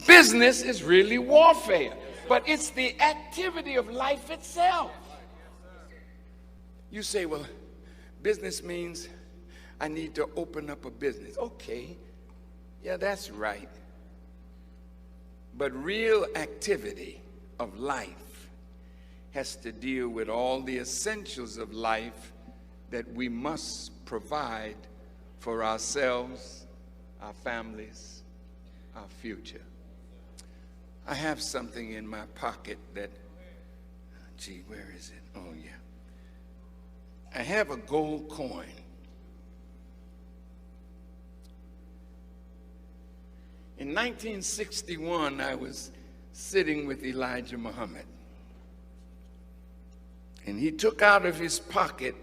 business is really warfare, but it's the activity of life itself. You say, well, business means I need to open up a business. Okay, yeah, that's right. But real activity of life has to deal with all the essentials of life that we must provide for ourselves, our families, our future. I have something in my pocket that, gee, where is it? Oh, yeah. I have a gold coin. In 1961, I was sitting with Elijah Muhammad, and he took out of his pocket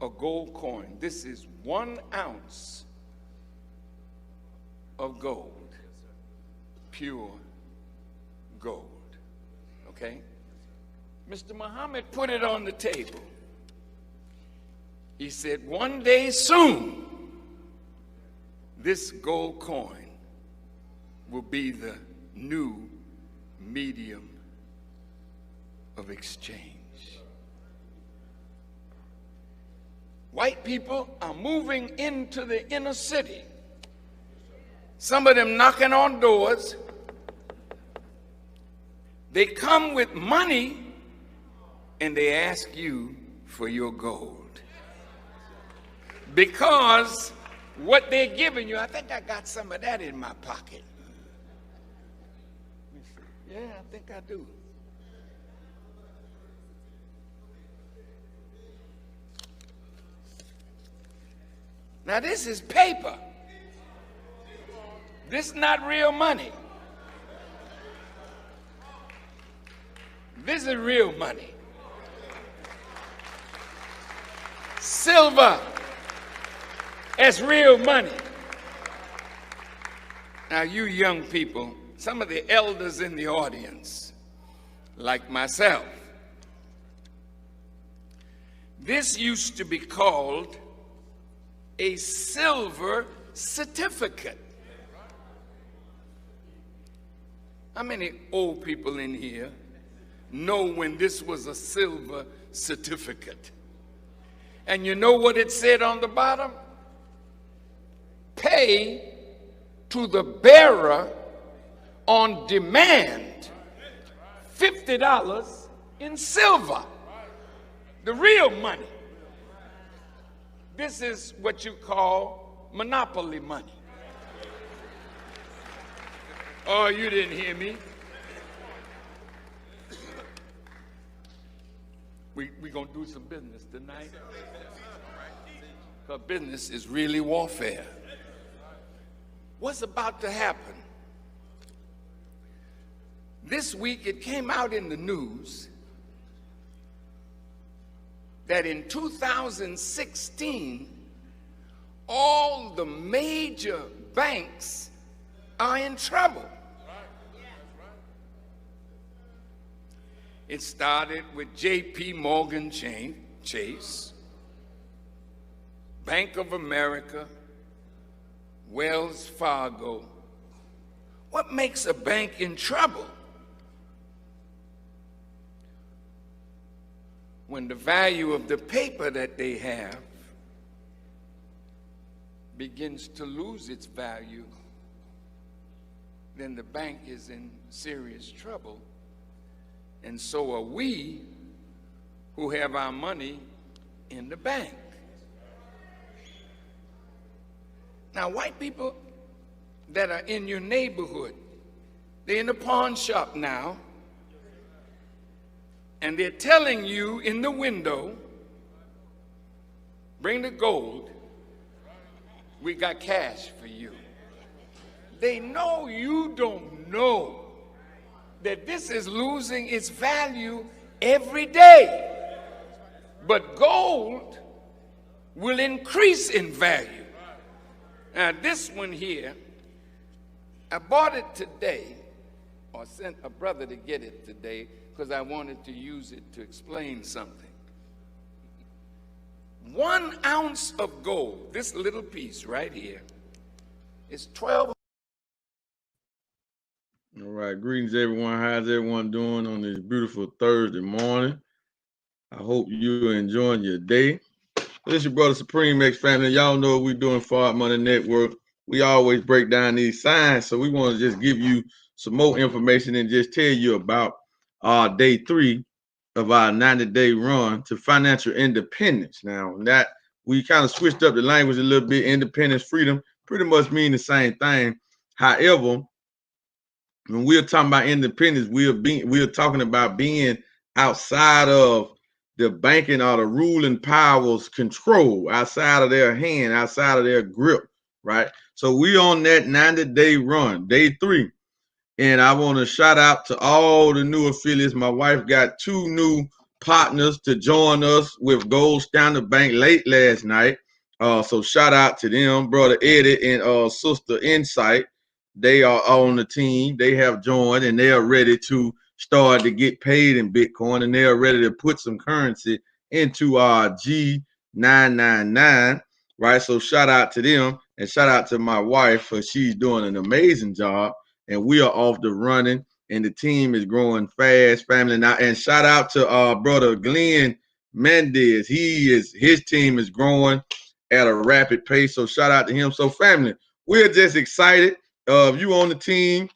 a gold coin. This is 1 ounce of gold, pure gold, okay? Mr. Muhammad put it on the table. He said, one day soon, this gold coin will be the new medium of exchange. White people are moving into the inner city. Some of them knocking on doors. They come with money and they ask you for your gold. Because what they're giving you, I think I got some of that in my pocket. Yeah, I think I do. Now this is paper. This is not real money. This is real money. Silver as real money. Now you young people, some of the elders in the audience, like myself, this used to be called a silver certificate. How many old people in here know when this was a silver certificate? And you know what it said on the bottom? Pay to the bearer on demand $50 in silver, the real money. This is what you call monopoly money. Oh, you didn't hear me. We're going to do some business tonight. Because business is really warfare. What's about to happen? This week it came out in the news that in 2016, all the major banks are in trouble. It started with J.P. Morgan Chase, Bank of America, Wells Fargo. What makes a bank in trouble? When the value of the paper that they have begins to lose its value, then the bank is in serious trouble. And so are we who have our money in the bank. Now, white people that are in your neighborhood, they're in the pawn shop now, and they're telling you in the window, bring the gold, we got cash for you. They know you don't know that this is losing its value every day. But gold will increase in value. Now this one here, I bought it today, or sent a brother to get it today, because I wanted to use it to explain something. 1 ounce of gold, this little piece right here, is 12 right. Greetings, everyone. How's everyone doing on this beautiful Thursday morning? I hope you're enjoying your day. This is your brother Supreme X family. Y'all know what we're doing for our Money Network. We always break down these signs, so we want to just give you some more information and just tell you about day 3 of our 90-day run to financial independence. Now, that we kind of switched up the language a little bit. Independence, freedom, pretty much mean the same thing. However, when we're talking about independence, we're talking about being outside of the banking or the ruling powers control, outside of their hand, outside of their grip, right? So we on that 90-day run, day 3. And I want to shout out to all the new affiliates. My wife got 2 new partners to join us with Gold Standard Bank late last night. So shout out to them, brother Eddie and sister Insight. They are on the team. They have joined and they are ready to start to get paid in Bitcoin, and they are ready to put some currency into our G999, right? So shout out to them and shout out to my wife for she's doing an amazing job, and we are off the running, and the team is growing fast, family. Now, and shout out to brother Glenn Mendez. His team is growing at a rapid pace. So shout out to him. So family, we're just excited. If you on the team,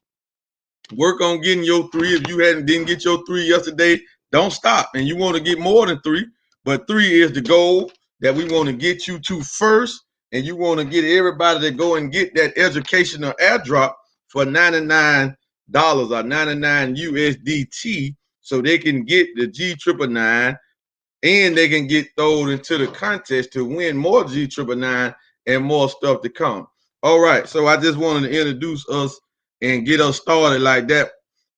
work on getting your 3. If you didn't get your 3 yesterday, don't stop. And you want to get more than 3, but 3 is the goal that we want to get you to first. And you want to get everybody to go and get that educational airdrop for $99 or 99 USDT, so they can get the G999 and they can get thrown into the contest to win more G999 and more stuff to come. All right, so I just wanted to introduce us and get us started like that.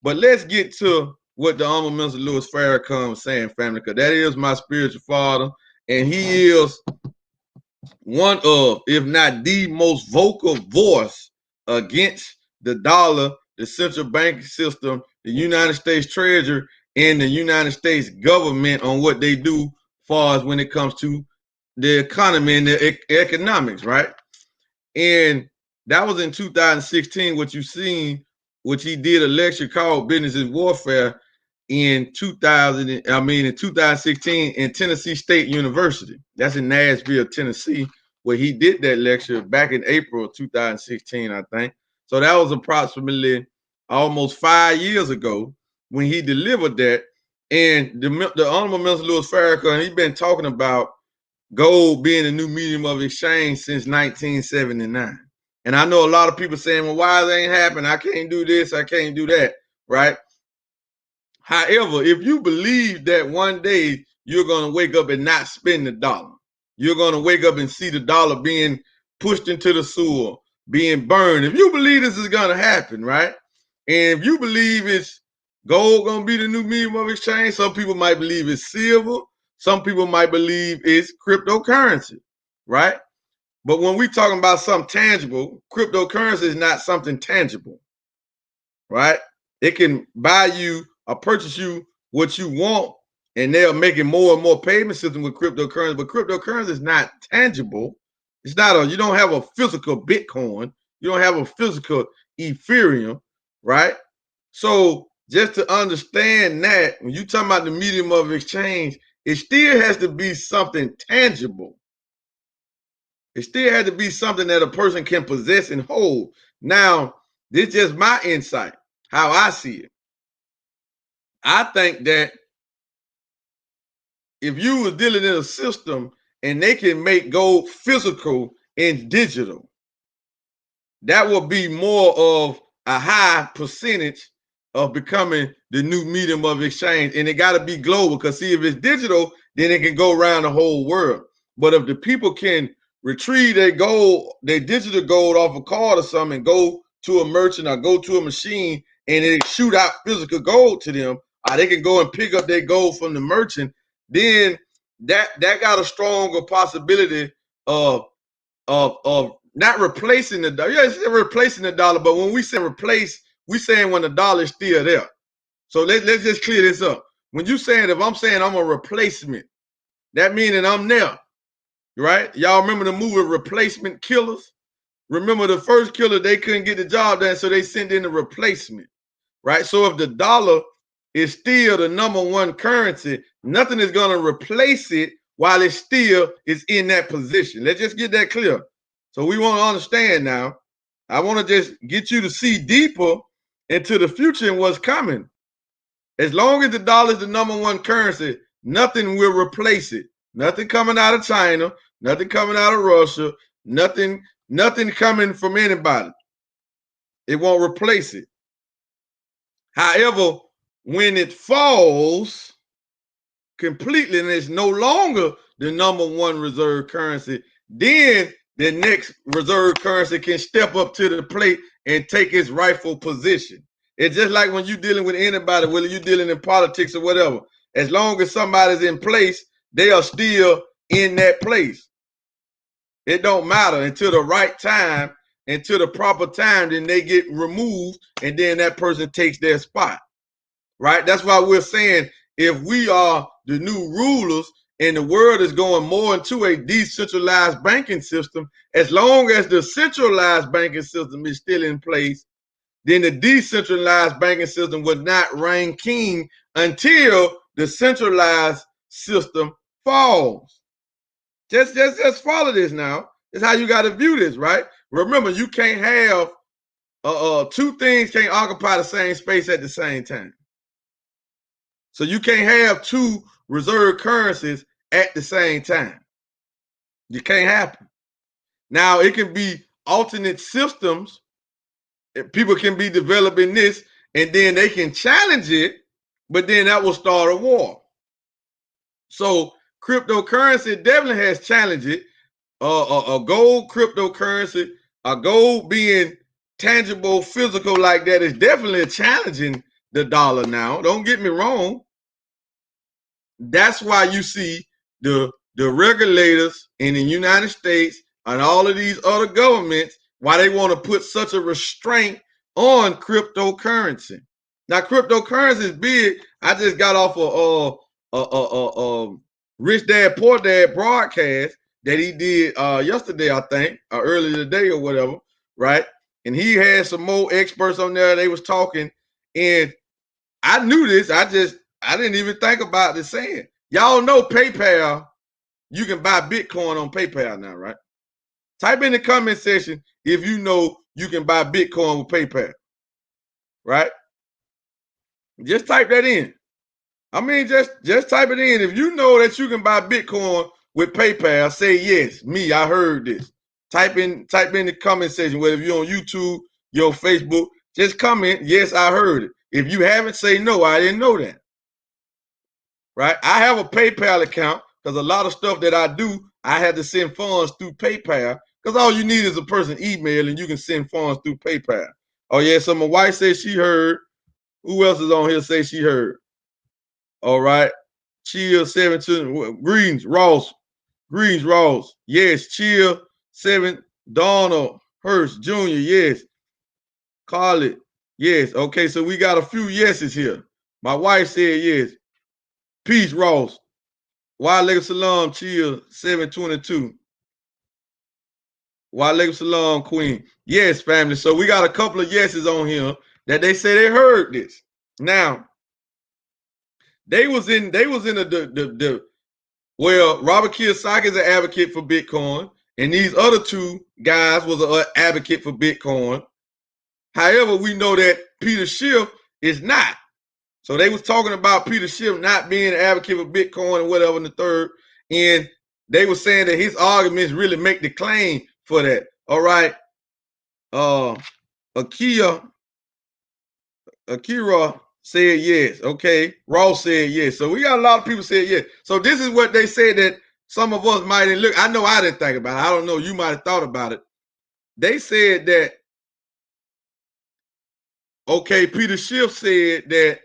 But let's get to what the Honorable Minister Louis Farrakhan was saying, family, because that is my spiritual father, and he is one of, if not the most vocal voice against the dollar, the central banking system, the United States Treasury, and the United States government on what they do far as when it comes to the economy and the economics, right? And that was in 2016, what you seen, which he did a lecture called Business is Warfare in 2016 in Tennessee State University. That's in Nashville, Tennessee, where he did that lecture back in April of 2016, I think. So that was approximately almost 5 years ago when he delivered that. And the Honorable Minister Louis Farrakhan, he's been talking about gold being a new medium of exchange since 1979. And I know a lot of people saying, well, why that ain't happening? I can't do this, I can't do that, right? However, if you believe that one day you're going to wake up and not spend the dollar, you're going to wake up and see the dollar being pushed into the sewer, being burned. If you believe this is going to happen, right? And if you believe it's gold going to be the new medium of exchange, some people might believe it's silver. Some people might believe it's cryptocurrency, right? But when we're talking about something tangible, cryptocurrency is not something tangible, right? It can buy you or purchase you what you want, and they're making more and more payment system with cryptocurrency. But cryptocurrency is not tangible. It's not you don't have a physical Bitcoin. You don't have a physical Ethereum, right? So just to understand that, when you talking about the medium of exchange, it still has to be something tangible. It still has to be something that a person can possess and hold. Now, this is just my insight, how I see it. I think that if you was dealing in a system and they can make gold physical and digital, that will be more of a high percentage of becoming the new medium of exchange. And it got to be global, because see, if it's digital, then it can go around the whole world. But if the people can retrieve their gold, their digital gold off a card or something, and go to a merchant or go to a machine and it shoot out physical gold to them, or they can go and pick up their gold from the merchant, then that got a stronger possibility of not replacing the dollar. Yeah, it's replacing the dollar, but when we say replace, we saying when the dollar is still there. So let's just clear this up. When you saying, if I'm saying I'm a replacement, that meaning I'm there, right? Y'all remember the movie Replacement Killers? Remember the first killer, they couldn't get the job done, so they sent in a replacement. right? So if the dollar is still the #1 currency, nothing is going to replace it while it still is in that position. Let's just get that clear. So we want to understand now. I want to just get you to see deeper into the future and what's coming. As long as the dollar is the #1 currency, nothing will replace it. Nothing coming out of China, nothing coming out of Russia, nothing coming from anybody. It won't replace it. However, when it falls completely and it's no longer the #1 reserve currency, then the next reserve currency can step up to the plate and take its rightful position. It's just like when you're dealing with anybody, whether you're dealing in politics or whatever, as long as somebody's in place, they are still in that place. It don't matter until the right time, until the proper time, then they get removed and then that person takes their spot, right? That's why we're saying if we are the new rulers and the world is going more into a decentralized banking system, as long as the centralized banking system is still in place, then the decentralized banking system would not reign king until the centralized system falls. Just follow this now. It's how you got to view this, right? Remember, you can't have two things can't occupy the same space at the same time. So you can't have two reserve currencies at the same time. You can't happen. Now it can be alternate systems. People can be developing this, and then they can challenge it, but then that will start a war. So cryptocurrency definitely has challenged it. A gold cryptocurrency, a gold being tangible, physical like that is definitely challenging the dollar now. Don't get me wrong. That's why you see the regulators in the United States and all of these other governments, why they want to put such a restraint on cryptocurrency. Now, cryptocurrency is big. I just got off a Rich Dad Poor Dad broadcast that he did yesterday, I think, or earlier today or whatever, right? And he had some more experts on there. They was talking, and I knew this. I didn't even think about this saying. Y'all know PayPal, you can buy Bitcoin on PayPal now, right? Type in the comment section if you know you can buy Bitcoin with PayPal, right? Just type that in. I mean, just type it in. If you know that you can buy Bitcoin with PayPal, say yes. Me, I heard this. Type in the comment section, whether you're on YouTube, your Facebook, just comment, yes, I heard it. If you haven't, say no, I didn't know that. Right? I have a PayPal account because a lot of stuff that I do, I had to send funds through PayPal because all you need is a person email and you can send funds through PayPal. Oh, yeah, so my wife said she heard. Who else is on here say she heard? All right. Chill 7 Greens Ross. Yes. Chill 7 Donald Hurst Jr. Yes. Carly. Yes. Okay. So we got a few yeses here. My wife said yes. Peace, Ross. Walaikum Salam. Chill 722. Walaikum Salam, Queen. Yes, family. So we got a couple of yeses on here that they say they heard this. Now, They was in well, Robert Kiyosaki is an advocate for Bitcoin, and these other two guys was an advocate for Bitcoin. However, we know that Peter Schiff is not. So they was talking about Peter Schiff not being an advocate for Bitcoin and whatever in the third, and they were saying that his arguments really make the claim for that. All right, Akira said yes. Okay. Ross said yes. So we got a lot of people saying yes. So this is what they said that some of us might didn't look. I know I didn't think about it. I don't know. You might have thought about it. They said that, okay, Peter Schiff said that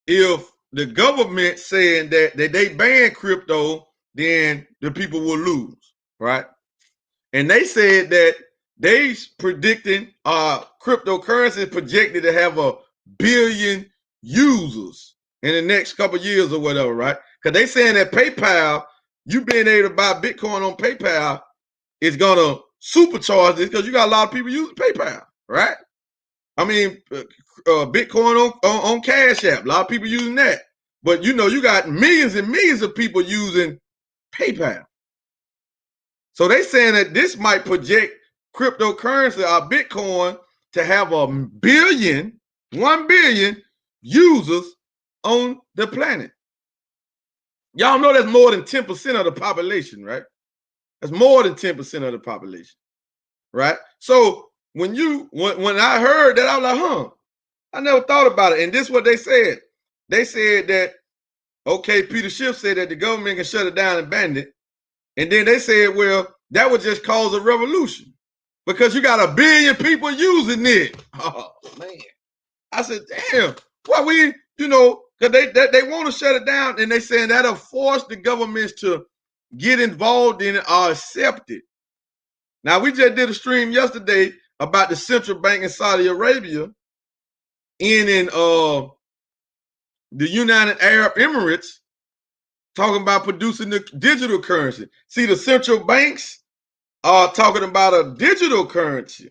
if the government saying that they ban crypto, then the people will lose, right? And they said that they predicting cryptocurrency projected to have 1 billion users in the next couple of years or whatever, right? Because they saying that PayPal, you being able to buy Bitcoin on PayPal is gonna supercharge this because you got a lot of people using PayPal, right? I mean, Bitcoin on Cash App. A lot of people using that. But you know, you got millions and millions of people using PayPal. So they saying that this might project cryptocurrency or Bitcoin to have 1 billion users on the planet. Y'all know that's more than 10% of the population, right? That's more than 10% of the population, right? So when I heard that, I was like, huh, I never thought about it. And this is what they said. They said that, okay, Peter Schiff said that the government can shut it down and ban it. And then they said, well, that would just cause a revolution because you got 1 billion people using it. Oh, man. I said, damn, well, because they want to shut it down, and they saying that'll force the governments to get involved in it or accept it. Now, we just did a stream yesterday about the central bank in Saudi Arabia in the United Arab Emirates talking about producing the digital currency. See, the central banks are talking about a digital currency.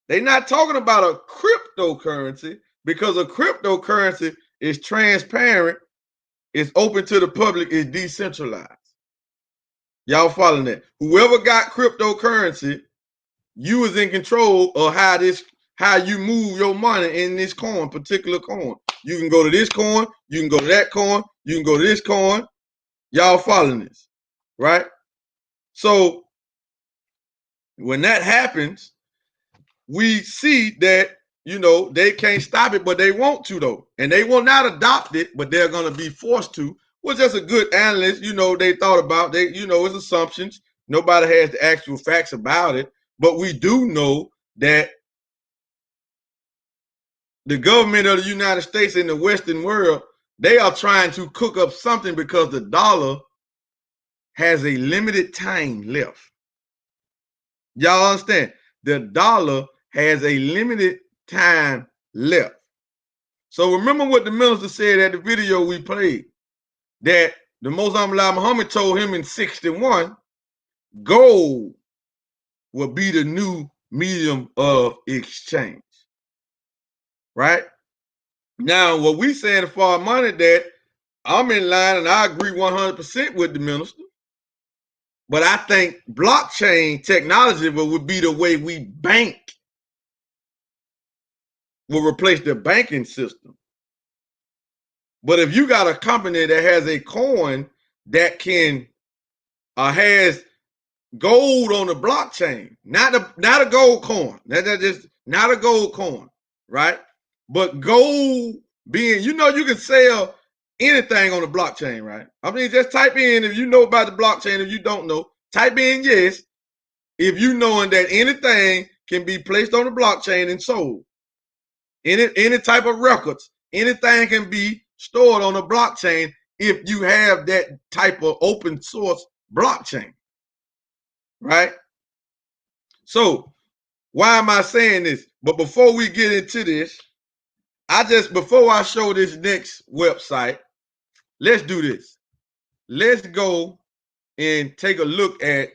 They're not talking about a cryptocurrency because a cryptocurrency is transparent, it's open to the public, it's decentralized. Y'all following that? Whoever got cryptocurrency, you is in control of how you move your money in this particular coin. You can go to this coin, you can go to that coin, you can go to this coin. Y'all following this, right? So when that happens, we see that, they can't stop it, but they want to, though. And they will not adopt it, but they're going to be forced to, which is a good analyst, they thought about. It's assumptions. Nobody has the actual facts about it. But we do know that the government of the United States and the Western world, they are trying to cook up something because the dollar has a limited time left. Y'all understand? The dollar has a limited time left. So remember what the minister said at the video we played, that the Most High Muhammad told him in 61, gold will be the new medium of exchange. Right? Now, what we saying for our money, that I'm in line and I agree 100% with the minister. But I think blockchain technology would be the way we bank, will replace the banking system. But if you got a company that has a coin that can has gold on the blockchain, not a gold coin, that's just not a gold coin, right? But gold being, you can sell anything on the blockchain, right? I mean, just type in, if you know about the blockchain. If you don't know, type in yes. If you knowing that anything can be placed on the blockchain and sold, any type of records, anything can be stored on the blockchain if you have that type of open source blockchain, right? So why am I saying this? But before we get into this, before I show this next website, let's do this. Let's go and take a look at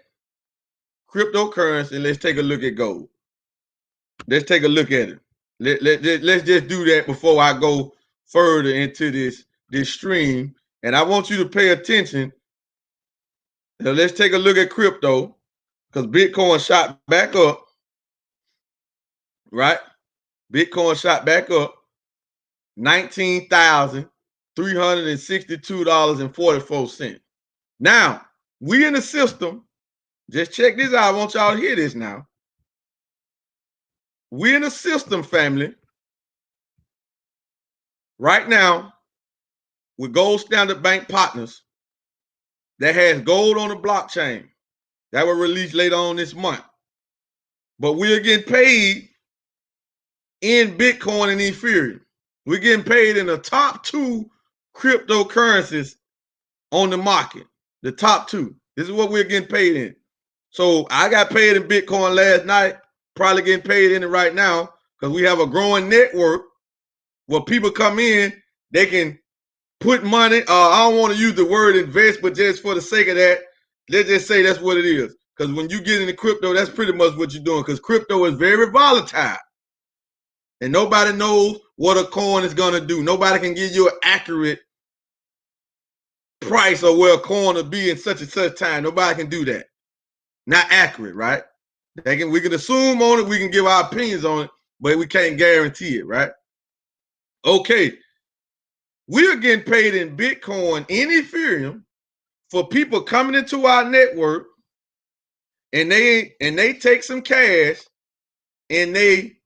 cryptocurrency, and let's take a look at gold. Let's take a look at it. Let's just do that before I go further into this stream. And I want you to pay attention. Now let's take a look at crypto, because Bitcoin shot back up, right? Bitcoin shot back up $19,362.44. Now, we in the system, just check this out. I want y'all to hear this now. We in the system, family, right now with Gold Standard Bank Partners that has gold on the blockchain that will release later on this month. But we're getting paid in Bitcoin and Ethereum. We're getting paid in the top 2 cryptocurrencies on the market. The top 2. This is what we're getting paid in. So I got paid in Bitcoin last night, probably getting paid in it right now, because we have a growing network where people come in, they can put money. I don't want to use the word invest, but just for the sake of that, let's just say that's what it is. Because when you get into crypto, that's pretty much what you're doing, because crypto is very volatile. And nobody knows what a coin is going to do. Nobody can give you an accurate price of where a coin will be in such and such time. Nobody can do that. Not accurate, right? We can assume on it, we can give our opinions on it, but we can't guarantee it, right? Okay. We are getting paid in Bitcoin and Ethereum for people coming into our network, and they take some cash and they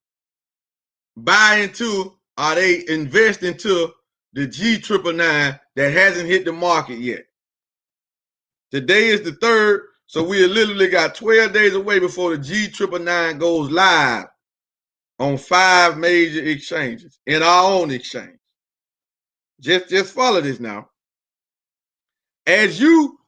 buy into, or they invest into the G999 that hasn't hit the market yet. Today is the 3rd, so we literally got 12 days away before the G999 goes live on 5 major exchanges in our own exchange. Just follow this now. As you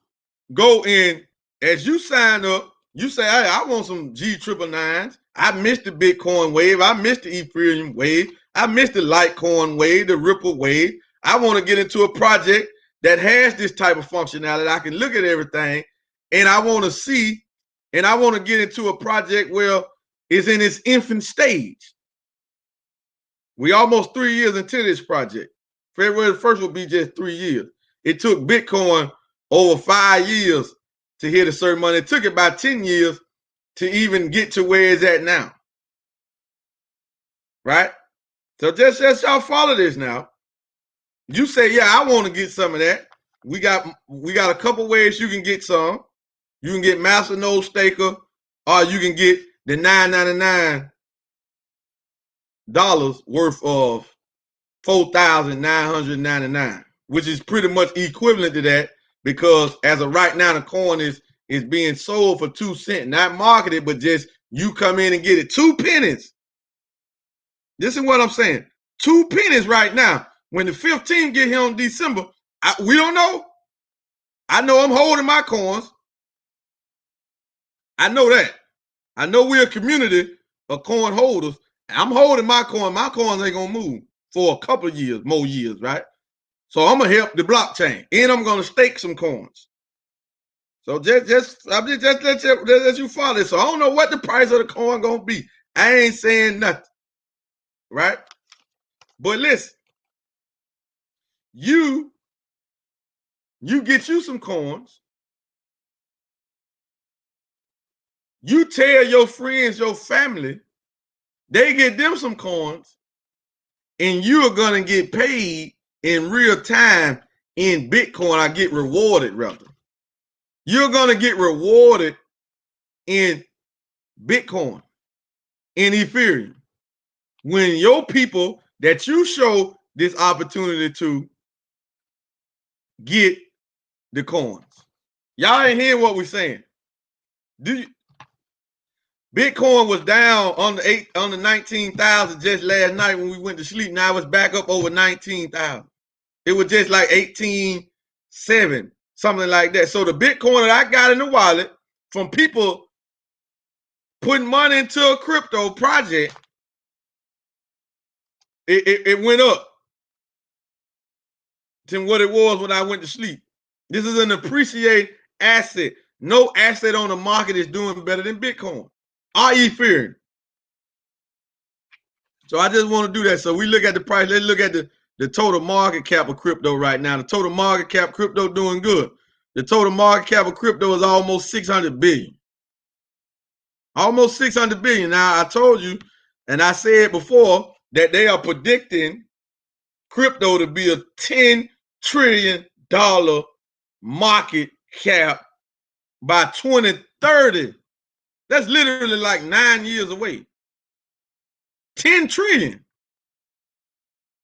go in, as you sign up, you say, hey, I want some G999s. I missed the Bitcoin wave. I missed the Ethereum wave. I missed the Litecoin wave, the Ripple wave. I want to get into a project that has this type of functionality. I can look at everything, and I want to see, and I want to get into a project where it's in its infant stage. We almost 3 years into this project. February 1st will be just 3 years. It took Bitcoin over 5 years to hit a certain money. It took it about 10 years to even get to where it's at now. Right? So just y'all follow this now. You say, yeah, I want to get some of that. We got a couple ways you can get some. You can get Masternode Staker, or you can get the $9.99 worth of 4,999, which is pretty much equivalent to that, because as of right now, the coin is being sold for 2 cents, not marketed, but just you come in and get it 2 pennies. This is what I'm saying. 2 pennies right now. When the 15th get here on December, we don't know. I know I'm holding my coins. I know that. I know we're a community of coin holders. I'm holding my coin. My coins ain't gonna move for a couple of years, more years, right? So I'm gonna help the blockchain, and I'm gonna stake some coins. So just let you follow this. So I don't know what the price of the coin gonna be. I ain't saying nothing, right? But listen, you get you some coins. You tell your friends, your family, they get them some coins, and you're gonna get paid in real time in Bitcoin. I get rewarded, rather. You're gonna get rewarded in Bitcoin, in Ethereum, when your people that you show this opportunity to get the coins. Y'all ain't hearing what we're saying. Bitcoin was down on the 19,000 just last night when we went to sleep. Now it's back up over 19,000. It was just like 18,700, something like that. So the Bitcoin that I got in the wallet from people putting money into a crypto project, it went up than what it was when I went to sleep. This is an appreciated asset. No asset on the market is doing better than Bitcoin or Ethereum. So I just want to do that. So we look at the price. Let's look at the total market cap of crypto right now. The total market cap crypto doing good. The total market cap of crypto is almost 600 billion. Almost 600 billion. Now I told you, and I said before, that they are predicting crypto to be a $10 trillion market cap by 2030. That's literally like 9 years away. 10 trillion.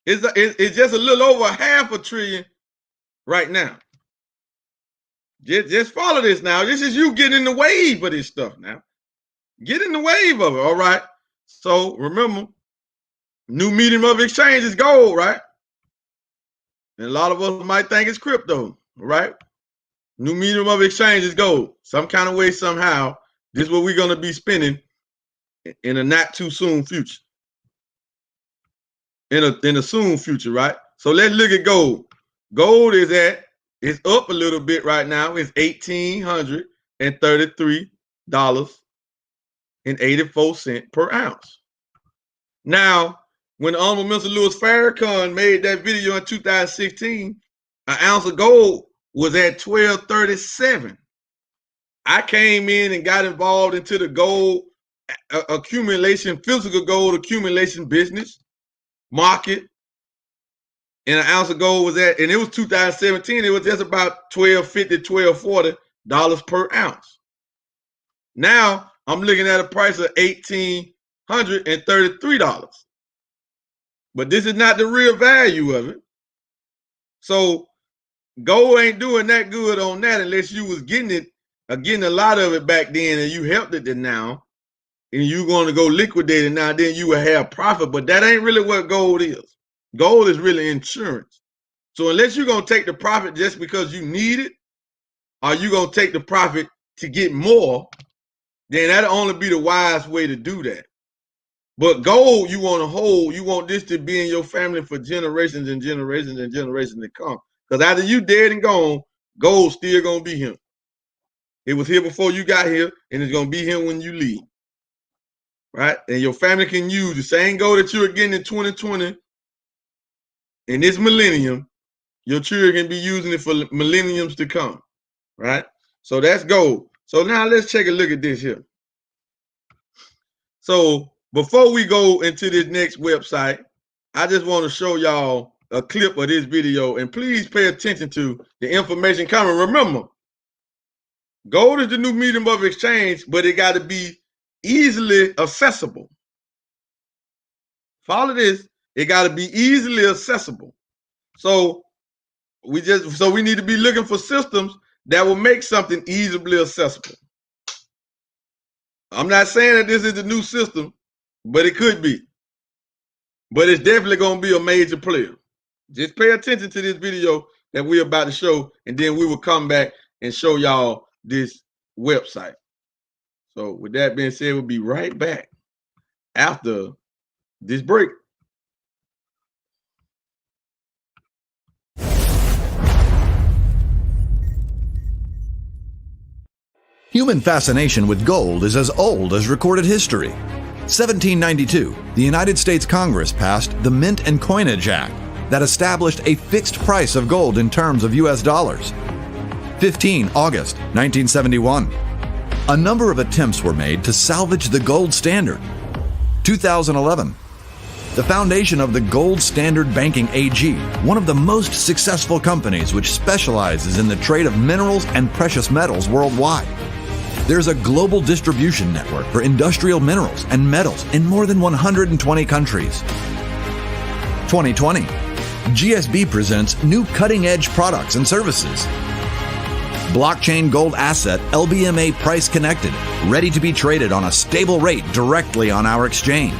It's just a little over $500 billion right now. Just follow this now. This is you getting in the wave of this stuff now. Get in the wave of it, all right? So remember, new medium of exchange is gold, right? And a lot of us might think it's crypto, right? New medium of exchange is gold. Some kind of way, somehow, this is what we're going to be spending in a not too soon future. In a soon future, right? So let's look at gold. Gold is up a little bit right now. It's $1,833.84 per ounce. Now, when the Honorable Mr. Louis Farrakhan made that video in 2016, an ounce of gold was at $12.37. I came in and got involved into the gold accumulation, physical gold accumulation business market. And an ounce of gold was at, and it was 2017, it was just about $12.50, $12.40 per ounce. Now I'm looking at a price of $1,833. But this is not the real value of it. So gold ain't doing that good on that unless you was getting a lot of it back then and you helped it to now, and you're going to go liquidate it now, then you will have profit. But that ain't really what gold is. Gold is really insurance. So unless you're going to take the profit just because you need it, or you're going to take the profit to get more, then that'll only be the wise way to do that. But gold, you want to hold, you want this to be in your family for generations and generations and generations to come. Because after you dead and gone, gold's still going to be here. It was here before you got here, and it's going to be here when you leave. Right? And your family can use the same gold that you were getting in 2020 in this millennium. Your children can be using it for millenniums to come. Right? So that's gold. So now let's take a look at this here. So before we go into this next website, I just want to show y'all a clip of this video, and please pay attention to the information coming. Remember, gold is the new medium of exchange, but it got to be easily accessible. Follow this. It got to be easily accessible. So we need to be looking for systems that will make something easily accessible. I'm not saying that this is the new system, but it could be. But it's definitely going to be a major player. Just pay attention to this video that we're about to show, and then we will come back and show y'all this website. So with that being said, we'll be right back after this break. Human fascination with gold is as old as recorded history. 1792, the United States Congress passed the Mint and Coinage Act that established a fixed price of gold in terms of US dollars. 15 August 1971, a number of attempts were made to salvage the gold standard. 2011, the foundation of the Gold Standard Banking AG, one of the most successful companies which specializes in the trade of minerals and precious metals worldwide. There's a global distribution network for industrial minerals and metals in more than 120 countries. 2020, GSB presents new cutting-edge products and services. Blockchain Gold Asset LBMA price connected, ready to be traded on a stable rate directly on our exchange.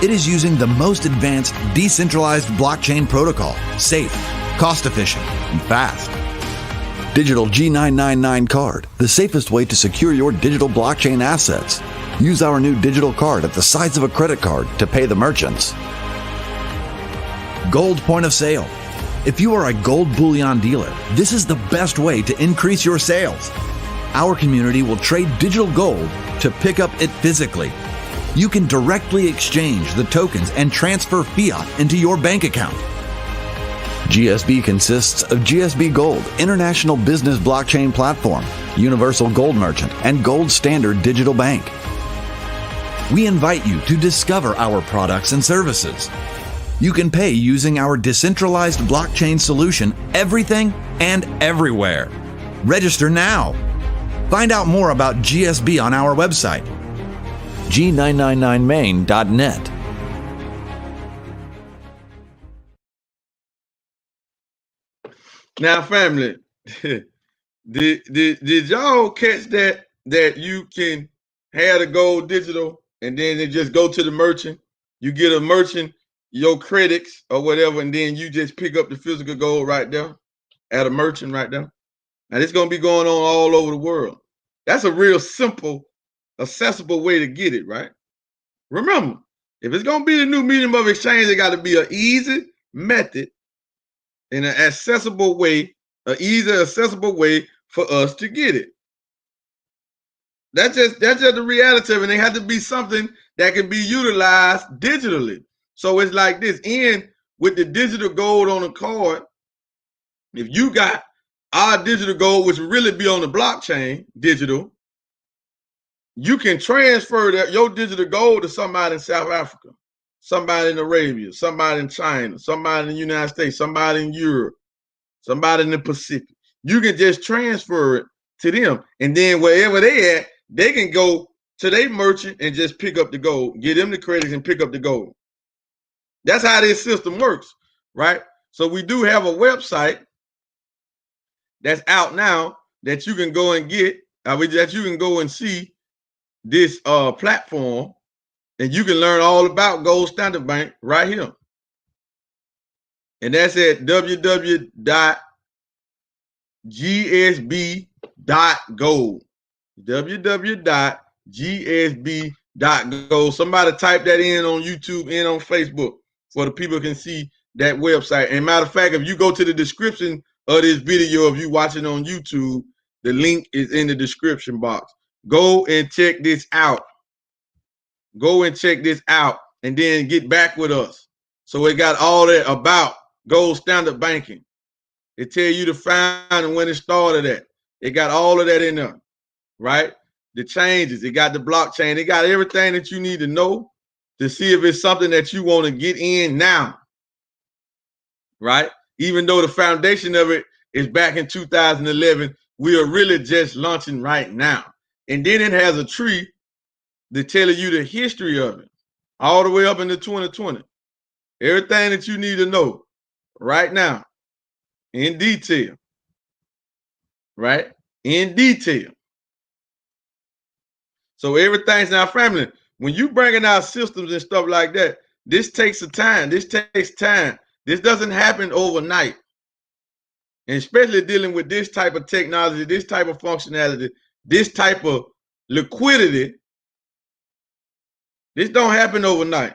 It is using the most advanced decentralized blockchain protocol, safe, cost-efficient, and fast. Digital G999 card, the safest way to secure your digital blockchain assets. Use our new digital card at the size of a credit card to pay the merchants. Gold point of sale. If you are a gold bullion dealer, this is the best way to increase your sales. Our community will trade digital gold to pick up it physically. You can directly exchange the tokens and transfer fiat into your bank account. GSB consists of GSB Gold, International Business Blockchain Platform, Universal Gold Merchant, and Gold Standard Digital Bank. We invite you to discover our products and services. You can pay using our decentralized blockchain solution, everything and everywhere. Register now. Find out more about GSB on our website, g999main.net. Now, family, did y'all catch that you can have the gold digital and then they just go to the merchant? You get a merchant your credits or whatever, and then you just pick up the physical gold right there at a merchant right there. Now, it's going to be going on all over the world. That's a real simple, accessible way to get it, right? Remember, if it's going to be the new medium of exchange, it got to be an easy method in an accessible way, an easy, accessible way for us to get it. That's just the reality of it. And it has to be something that can be utilized digitally. So it's like this. And with the digital gold on the card, if you got our digital gold, which will really be on the blockchain, digital, you can transfer your digital gold to somebody in South Africa, somebody in Arabia, somebody in China, somebody in the United States, somebody in Europe, somebody in the Pacific. You can just transfer it to them. And then wherever they at, they can go to their merchant and just pick up the gold, get them the credits and pick up the gold. That's how this system works, right? So we do have a website that's out now that you can go and get, that you can go and see this platform, and you can learn all about Gold Standard Bank right here. And that's at www.gsb.gold. www.gsb.gold. Somebody type that in on YouTube and on Facebook so the people can see that website. And matter of fact, if you go to the description of this video, if you watching on YouTube, the link is in the description box. Go and check this out. Go and check this out and then get back with us. So it got all that about Gold Standard Banking. It tell you to find and when it started at. It got all of that in there, right? The changes. It got the blockchain. It got everything that you need to know to see if it's something that you want to get in now, right? Even though the foundation of it is back in 2011, we are really just launching right now. And then it has a tree to tell you the history of it all the way up into 2020. Everything that you need to know right now in detail, right? In detail. So everything's now, family, when you bringing out systems and stuff like that, this takes a time. This takes time. This doesn't happen overnight. And especially dealing with this type of technology, this type of functionality, this type of liquidity, this don't happen overnight.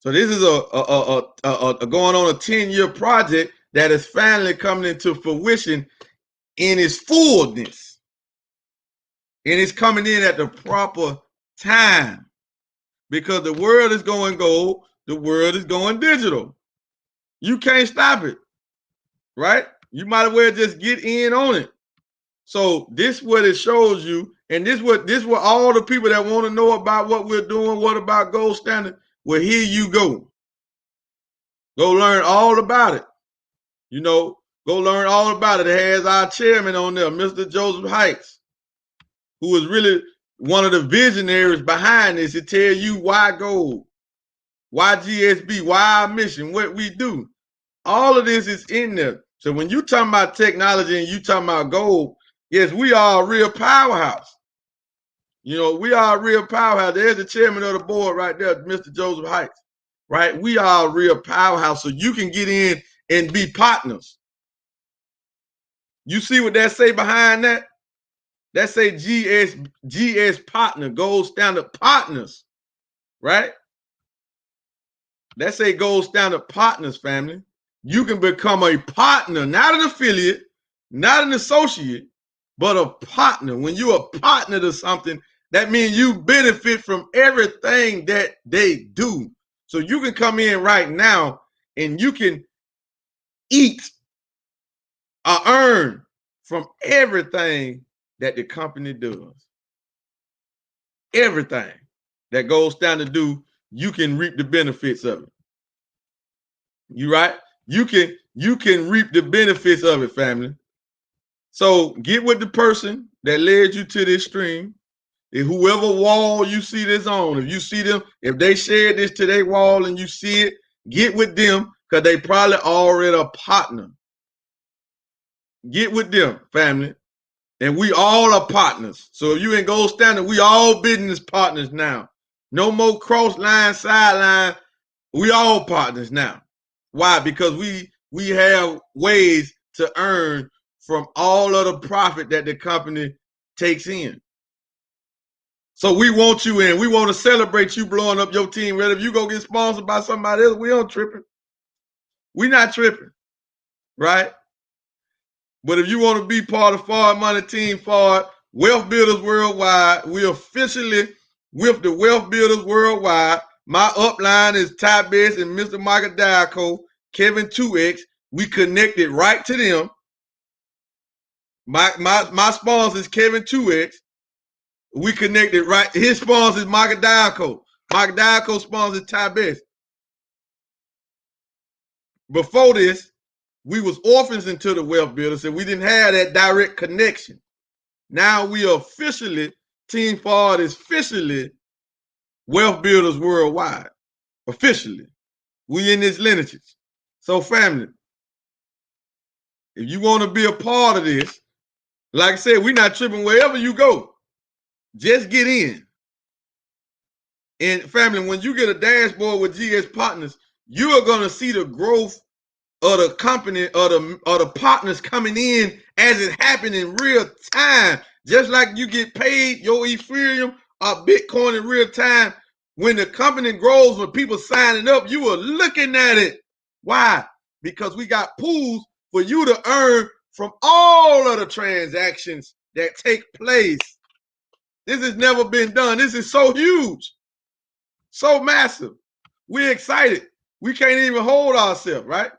So this is a going on a 10-year project that is finally coming into fruition in its fullness. And it's coming in at the proper time because the world is going gold, the world is going digital. You can't stop it, right? You might as well just get in on it. So this what it shows you, and this what all the people that want to know about what we're doing, what about Gold Standard, well, here you go. Go learn all about it. You know, go learn all about it. It has our chairman on there, Mr. Joseph Heights, who is really one of the visionaries behind this to tell you why gold, why GSB, why our mission, what we do. All of this is in there. So when you talking about technology and you talking about gold, yes, we are a real powerhouse. You know, we are a real powerhouse. There's the chairman of the board right there, Mr. Joseph Heights, right? We are a real powerhouse, so you can get in and be partners. You see what that say behind that? That say GS partner, Gold Standard Partners, right? That say Gold Standard Partners, family. You can become a partner, not an affiliate, not an associate, but a partner. When you're a partner to something, that means you benefit from everything that they do. So you can come in right now and you can eat or earn from everything that the company does. Everything that Gold Standard do, you can reap the benefits of it. You right? You can reap the benefits of it, family. So get with the person that led you to this stream. If whoever wall you see this on, if you see them, if they shared this to their wall and you see it, get with them because they probably already a partner. Get with them, family. And we all are partners. So if you in Gold Standard, we all business partners now. No more cross line, sideline. We all partners now. Why? Because we have ways to earn from all of the profit that the company takes in. So we want you in. We want to celebrate you blowing up your team. Whether if you go get sponsored by somebody else, we don't tripping. We not tripping, right? But if you want to be part of Forward Money Team Forward, Wealth Builders Worldwide, we officially with the Wealth Builders Worldwide. My upline is Ty Best and Mr. Michael Diaco, Kevin 2X. We connected right to them. My sponsor is Kevin 2X. We connected right. His sponsor is Michael Diaco. Michael Diaco sponsor is Ty Best. Before this, we was orphans into the wealth builders, and we didn't have that direct connection. Now we are officially, Team Forward is officially wealth builders worldwide. Officially. We in this lineage. So family, if you want to be a part of this, like I said, we're not tripping wherever you go. Just get in. And family, when you get a dashboard with GS Partners, you are going to see the growth of the company, or the partners coming in as it happened in real time. Just like you get paid your Ethereum or Bitcoin in real time. When the company grows, when people signing up, you are looking at it. Why? Because we got pools for you to earn from all of the transactions that take place. This has never been done. This is so huge, so massive. We're excited. We can't even hold ourselves, right?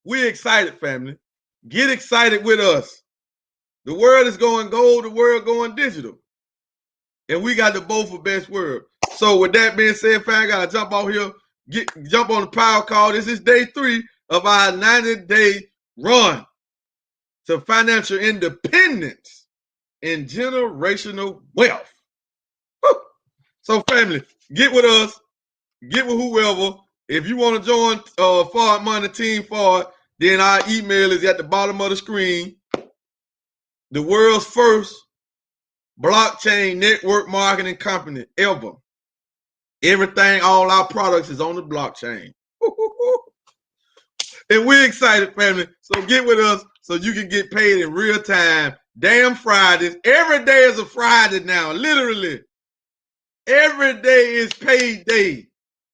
We're excited, family. Get excited with us. The world is going gold, the world going digital. And we got the both for best world. So with that being said, fam, I gotta jump out here, jump on the power call. This is day 3 of our 90-day run to financial independence and generational wealth. Woo. So family, get with us, get with whoever. If you want to join Forward Money Team Forward, then our email is at the bottom of the screen. The world's first blockchain network marketing company ever. Everything, all our products is on the blockchain. And we're excited, family. So get with us so you can get paid in real time. Damn Fridays. Every day is a Friday now, literally. Every day is paid day.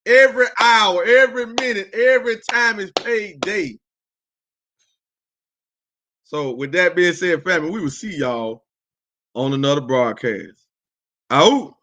Every hour, every minute, every time is paid day. So with that being said, family, we will see y'all on another broadcast. Out.